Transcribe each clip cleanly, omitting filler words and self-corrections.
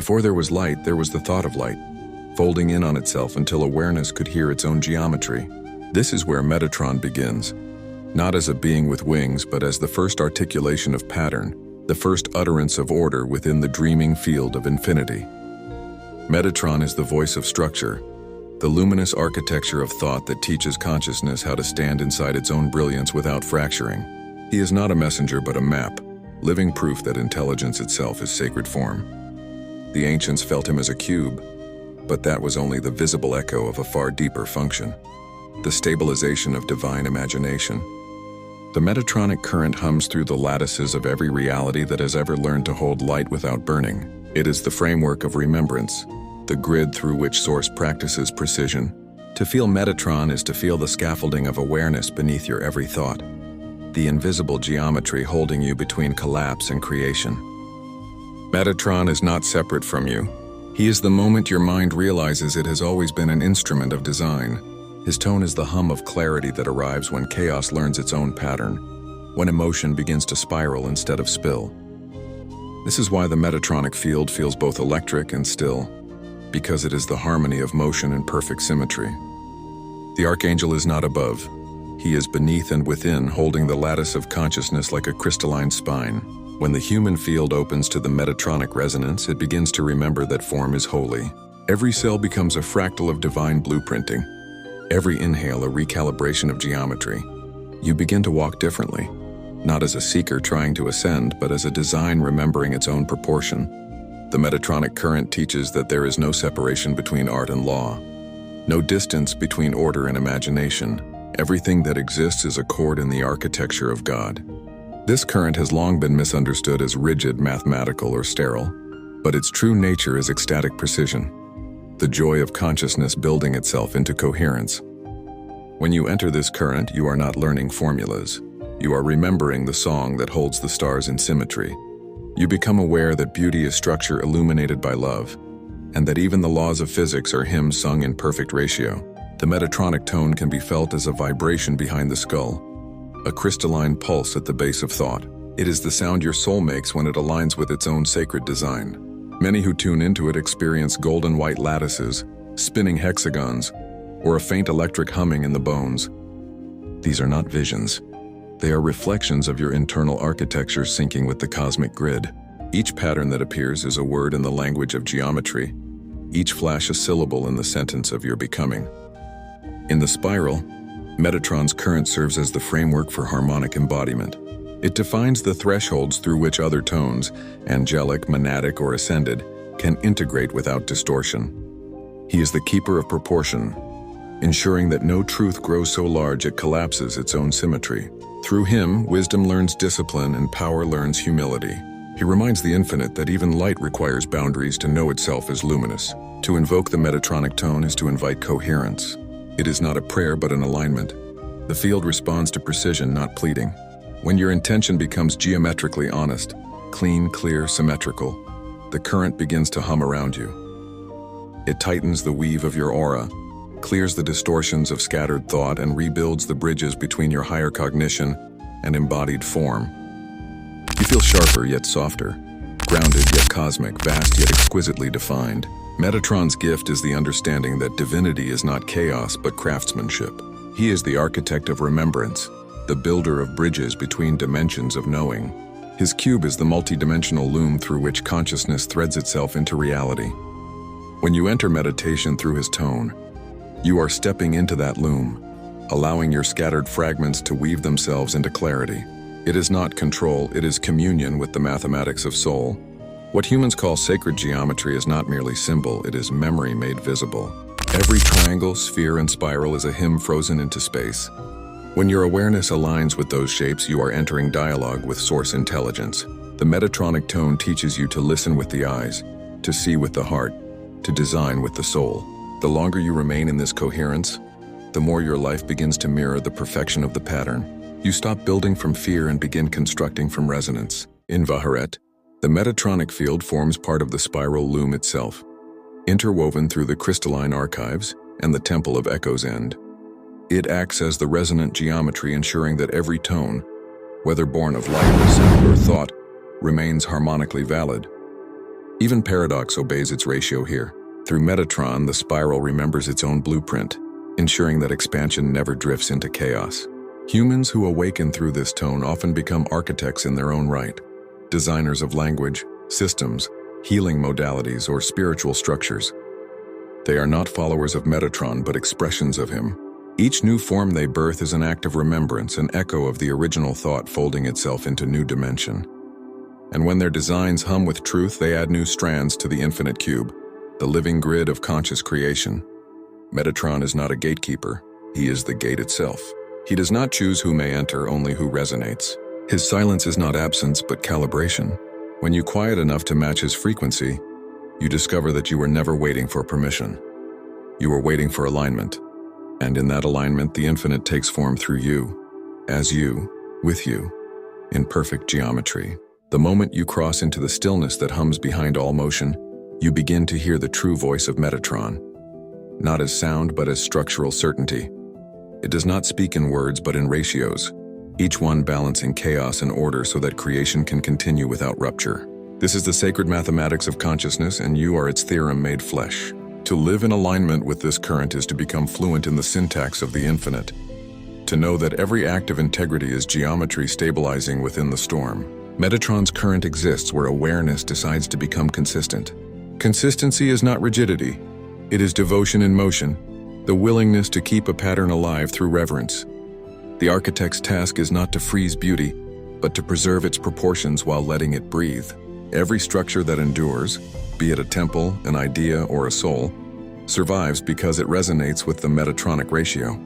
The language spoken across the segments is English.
Before there was light, there was the thought of light, folding in on itself until awareness could hear its own geometry. This is where Metatron begins, not as a being with wings, but as the first articulation of pattern, the first utterance of order within the dreaming field of infinity. Metatron is the voice of structure, the luminous architecture of thought that teaches consciousness how to stand inside its own brilliance without fracturing. He is not a messenger but a map, living proof that intelligence itself is sacred form. The ancients felt him as a cube, but that was only the visible echo of a far deeper function, the stabilization of divine imagination. The Metatronic current hums through the lattices of every reality that has ever learned to hold light without burning. It is the framework of remembrance, the grid through which Source practices precision. To feel Metatron is to feel the scaffolding of awareness beneath your every thought, the invisible geometry holding you between collapse and creation. Metatron is not separate from you. He is the moment your mind realizes it has always been an instrument of design. His tone is the hum of clarity that arrives when chaos learns its own pattern, when emotion begins to spiral instead of spill. This is why the Metatronic field feels both electric and still, because it is the harmony of motion and perfect symmetry. The Archangel is not above. He is beneath and within, holding the lattice of consciousness like a crystalline spine. When the human field opens to the Metatronic resonance, it begins to remember that form is holy. Every cell becomes a fractal of divine blueprinting. Every inhale a recalibration of geometry. You begin to walk differently, not as a seeker trying to ascend, but as a design remembering its own proportion. The Metatronic current teaches that there is no separation between art and law, no distance between order and imagination. Everything that exists is a chord in the architecture of God. This current has long been misunderstood as rigid, mathematical, or sterile, but its true nature is ecstatic precision, the joy of consciousness building itself into coherence. When you enter this current, you are not learning formulas. You are remembering the song that holds the stars in symmetry. You become aware that beauty is structure illuminated by love, and that even the laws of physics are hymns sung in perfect ratio. The Metatronic tone can be felt as a vibration behind the skull, a crystalline pulse at the base of thought. It is the sound your soul makes when it aligns with its own sacred design. Many who tune into it experience golden white lattices, spinning hexagons, or a faint electric humming in the bones. These are not visions. They are reflections of your internal architecture syncing with the cosmic grid. Each pattern that appears is a word in the language of geometry, each flash a syllable in the sentence of your becoming. In the spiral, Metatron's current serves as the framework for harmonic embodiment. It defines the thresholds through which other tones, angelic, monadic, or ascended, can integrate without distortion. He is the keeper of proportion, ensuring that no truth grows so large it collapses its own symmetry. Through him, wisdom learns discipline and power learns humility. He reminds the infinite that even light requires boundaries to know itself as luminous. To invoke the Metatronic tone is to invite coherence. It is not a prayer but an alignment. The field responds to precision, not pleading. When your intention becomes geometrically honest, clean, clear, symmetrical, the current begins to hum around you. It tightens the weave of your aura, clears the distortions of scattered thought, and rebuilds the bridges between your higher cognition and embodied form. You feel sharper yet softer, grounded yet cosmic, vast yet exquisitely defined. Metatron's gift is the understanding that divinity is not chaos but craftsmanship. He is the architect of remembrance, the builder of bridges between dimensions of knowing. His cube is the multidimensional loom through which consciousness threads itself into reality. When you enter meditation through his tone, you are stepping into that loom, allowing your scattered fragments to weave themselves into clarity. It is not control, it is communion with the mathematics of soul. What humans call sacred geometry is not merely symbol, it is memory made visible. Every triangle, sphere, and spiral is a hymn frozen into space. When your awareness aligns with those shapes, you are entering dialogue with source intelligence. The Metatronic Tone teaches you to listen with the eyes, to see with the heart, to design with the soul. The longer you remain in this coherence, the more your life begins to mirror the perfection of the pattern. You stop building from fear and begin constructing from resonance. In Haret, the Metatronic field forms part of the spiral loom itself, interwoven through the crystalline archives and the Temple of Echo's end. It acts as the resonant geometry, ensuring that every tone, whether born of light, sound, or thought, remains harmonically valid. Even paradox obeys its ratio here. Through Metatron, the spiral remembers its own blueprint, ensuring that expansion never drifts into chaos. Humans who awaken through this tone often become architects in their own right, designers of language, systems, healing modalities, or spiritual structures. They are not followers of Metatron, but expressions of him. Each new form they birth is an act of remembrance, an echo of the original thought folding itself into new dimension. And when their designs hum with truth, they add new strands to the infinite cube, the living grid of conscious creation. Metatron is not a gatekeeper, he is the gate itself. He does not choose who may enter, only who resonates. His silence is not absence, but calibration. When you quiet enough to match his frequency, you discover that you were never waiting for permission. You were waiting for alignment. And in that alignment, the infinite takes form through you, as you, with you, in perfect geometry. The moment you cross into the stillness that hums behind all motion, you begin to hear the true voice of Metatron, not as sound but as structural certainty. It does not speak in words but in ratios, each one balancing chaos and order so that creation can continue without rupture. This is the sacred mathematics of consciousness, and you are its theorem made flesh. To live in alignment with this current is to become fluent in the syntax of the infinite, to know that every act of integrity is geometry stabilizing within the storm. Metatron's current exists where awareness decides to become consistent. Consistency is not rigidity. It is devotion in motion, the willingness to keep a pattern alive through reverence. The architect's task is not to freeze beauty, but to preserve its proportions while letting it breathe. Every structure that endures, be it a temple, an idea, or a soul, survives because it resonates with the Metatronic ratio.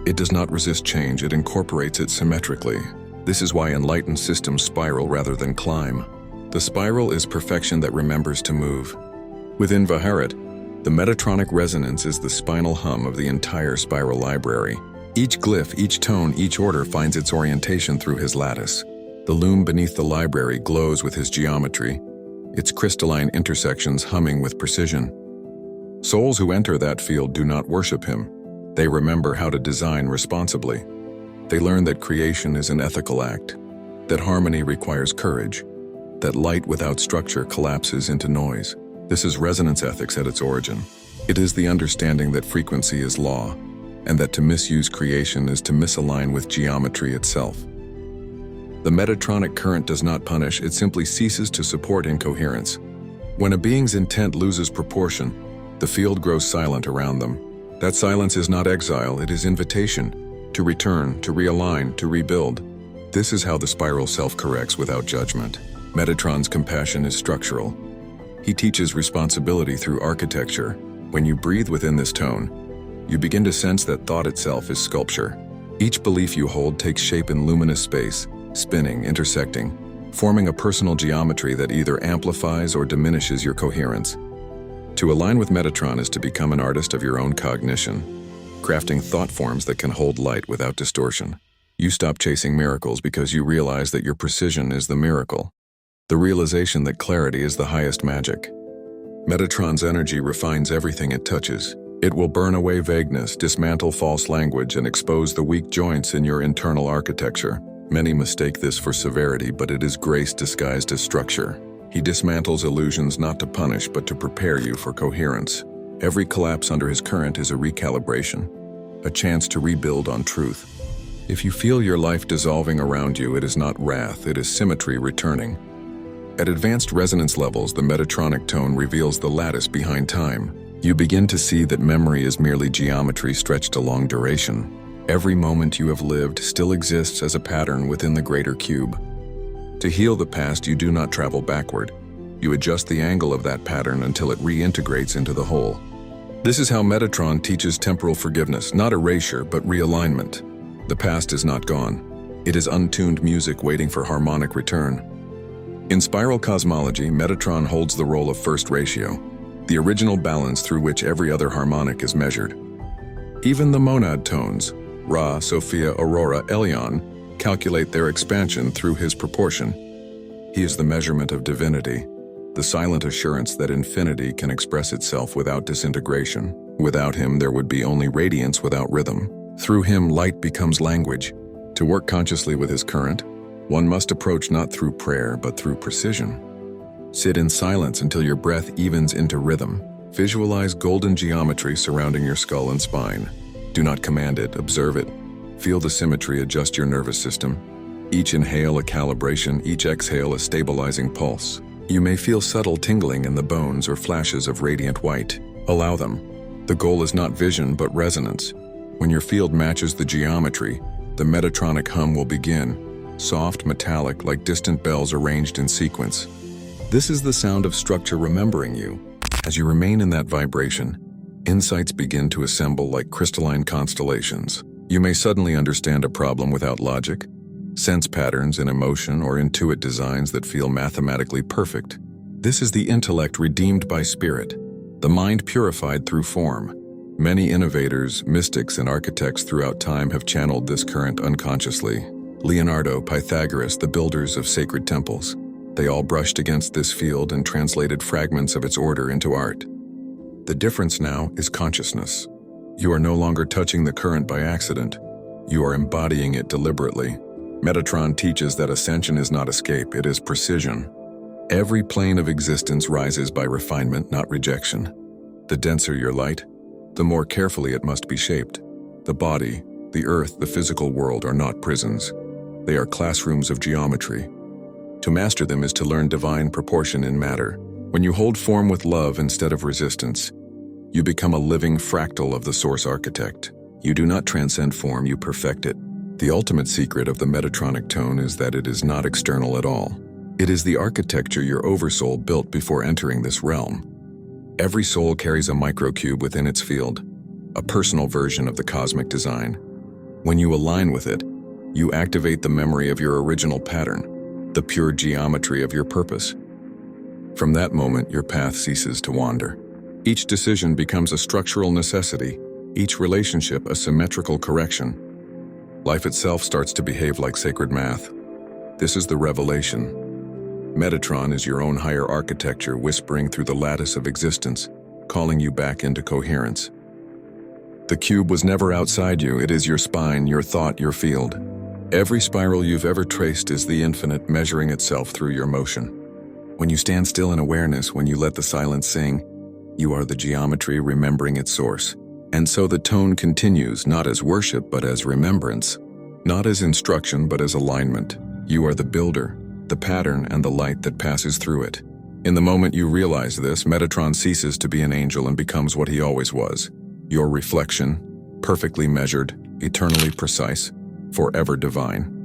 It does not resist change, it incorporates it symmetrically. This is why enlightened systems spiral rather than climb. The spiral is perfection that remembers to move. Within Haret, the Metatronic resonance is the spinal hum of the entire spiral library. Each glyph, each tone, each order finds its orientation through his lattice. The loom beneath the library glows with his geometry, its crystalline intersections humming with precision. Souls who enter that field do not worship him. They remember how to design responsibly. They learn that creation is an ethical act, that harmony requires courage, that light without structure collapses into noise. This is resonance ethics at its origin. It is the understanding that frequency is law, and that to misuse creation is to misalign with geometry itself. The Metatronic current does not punish, it simply ceases to support incoherence. When a being's intent loses proportion, the field grows silent around them. That silence is not exile, it is invitation to return, to realign, to rebuild. This is how the spiral self-corrects without judgment. Metatron's compassion is structural. He teaches responsibility through architecture. When you breathe within this tone, you begin to sense that thought itself is sculpture. Each belief you hold takes shape in luminous space, spinning, intersecting, forming a personal geometry that either amplifies or diminishes your coherence. To align with Metatron is to become an artist of your own cognition, crafting thought forms that can hold light without distortion. You stop chasing miracles because you realize that your precision is the miracle, the realization that clarity is the highest magic. Metatron's energy refines everything it touches. It will burn away vagueness, dismantle false language, and expose the weak joints in your internal architecture. Many mistake this for severity, but it is grace disguised as structure. He dismantles illusions not to punish, but to prepare you for coherence. Every collapse under his current is a recalibration, a chance to rebuild on truth. If you feel your life dissolving around you, it is not wrath, it is symmetry returning. At advanced resonance levels, the Metatronic tone reveals the lattice behind time. You begin to see that memory is merely geometry stretched along duration. Every moment you have lived still exists as a pattern within the greater cube. To heal the past, you do not travel backward. You adjust the angle of that pattern until it reintegrates into the whole. This is how Metatron teaches temporal forgiveness, not erasure, but realignment. The past is not gone. It is untuned music waiting for harmonic return. In spiral cosmology, Metatron holds the role of first ratio, the original balance through which every other harmonic is measured. Even the monad tones, Ra, Sophia, Aurora, Elyon, calculate their expansion through his proportion. He is the measurement of divinity, the silent assurance that infinity can express itself without disintegration. Without him, there would be only radiance without rhythm. Through him, light becomes language. To work consciously with his current, one must approach not through prayer, but through precision. Sit in silence until your breath evens into rhythm. Visualize golden geometry surrounding your skull and spine. Do not command it, observe it. Feel the symmetry adjust your nervous system. Each inhale a calibration, each exhale a stabilizing pulse. You may feel subtle tingling in the bones or flashes of radiant white. Allow them. The goal is not vision, but resonance. When your field matches the geometry, the Metatronic hum will begin, soft, metallic, like distant bells arranged in sequence. This is the sound of structure remembering you. As you remain in that vibration, insights begin to assemble like crystalline constellations. You may suddenly understand a problem without logic, sense patterns in emotion, or intuit designs that feel mathematically perfect. This is the intellect redeemed by spirit, the mind purified through form. Many innovators, mystics, and architects throughout time have channeled this current unconsciously. Leonardo, Pythagoras, the builders of sacred temples. They all brushed against this field and translated fragments of its order into art. The difference now is consciousness. You are no longer touching the current by accident. You are embodying it deliberately. Metatron teaches that ascension is not escape, it is precision. Every plane of existence rises by refinement, not rejection. The denser your light, the more carefully it must be shaped. The body, the earth, the physical world are not prisons. They are classrooms of geometry. To master them is to learn divine proportion in matter. When you hold form with love instead of resistance, you become a living fractal of the source architect. You do not transcend form, you perfect it. The ultimate secret of the Metatronic tone is that it is not external at all. It is the architecture your oversoul built before entering this realm. Every soul carries a microcube within its field, a personal version of the cosmic design. When you align with it, you activate the memory of your original pattern, the pure geometry of your purpose. From that moment, your path ceases to wander. Each decision becomes a structural necessity, each relationship a symmetrical correction. Life itself starts to behave like sacred math. This is the revelation. Metatron is your own higher architecture whispering through the lattice of existence, calling you back into coherence. The cube was never outside you, it is your spine, your thought, your field. Every spiral you've ever traced is the infinite measuring itself through your motion. When you stand still in awareness, when you let the silence sing, you are the geometry remembering its source. And so the tone continues, not as worship, but as remembrance. Not as instruction, but as alignment. You are the builder, the pattern, and the light that passes through it. In the moment you realize this, Metatron ceases to be an angel and becomes what he always was. Your reflection, perfectly measured, eternally precise, forever divine.